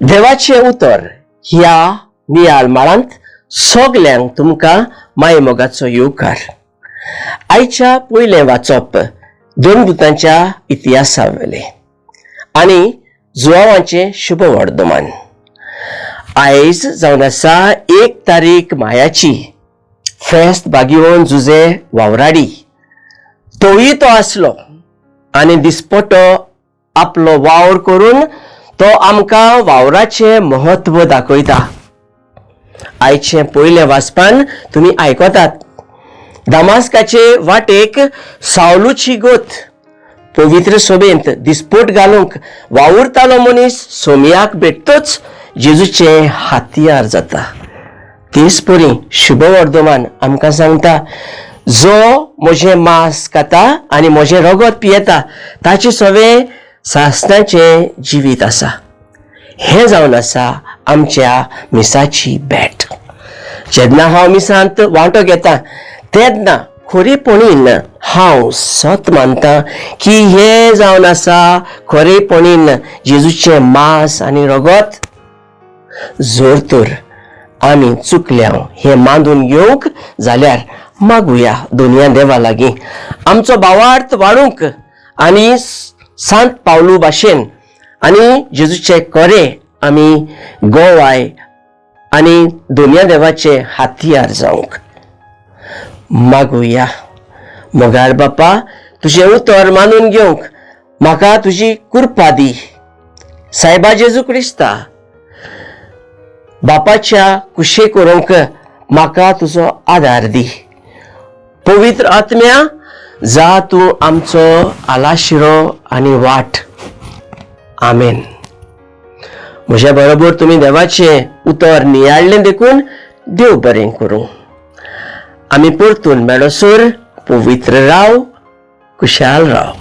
देवाचे उतर ह्या नियाल माळांत सगल्यांक तुमकां मायमोगाचो येवकार. आयच्या पयलें वाचप दोन दुतांच्या इतिहासा वेले आनी जुआवांचे शुभ वर्धमान. आयज जावन आसा 1 तारीख मायाची. फेस्त बागीवन जुजे वावराडी तोय तो आसलो आनी दिसपटो आपलो वावर करून तो आमकां वावराचे महत्व दाखयता. आयचे पयले वाचपान तुमी आयकतात. दामास्काचे वाटेक सावलूची गोत पवित्र सोबेंत दिसपट घालूंक वावुरतालो मनीस सोमयाक भेटतोच जेजूचे हातयार जाता. तेच परी शुभ वर्धमान आमकां सांगता, जो म्हजें मांस खाता आनी म्हजें रगत पियेता ताचे सवे सासणाचे जिवीत आसा. हें जावन आसा आमच्या मिसाची भेट. जेन्ना हांव मिसांत वांटो घेता तेन्ना खरेपणीन हांव सत मानता की हें जावन आसा खरेपणीन जेजूचें मांस आनी रगत. जर तर आमी चुकल्याव हें मांडून घेवंक जाल्यार मागुया दोनया देवा लागीं आमचो भावार्थ वाडूंक आनी सांत पावलू भाशेन आनी जेजूचे करे आमी गोवाय आनी दोनया देवाचे हातयार जावंक. मागुया. मोगाळ बापा, तुजें उतर मानून घेवंक म्हाका तुजी कृपा दी. सायबा जेजू क्रिस्ता, बापाच्या कुशे करूंक म्हाका तुजो आदार दी. पवित्र आत्म्या, जा तूं आमचो आलाशिरो आनी वाट. आमेन. म्हज्या बरोबर तुमी देवाचें उतर नियाळ्ळें देखून देव बरें करूं. आमी परतून मेळसर पवित्र राव, कुशाल राव.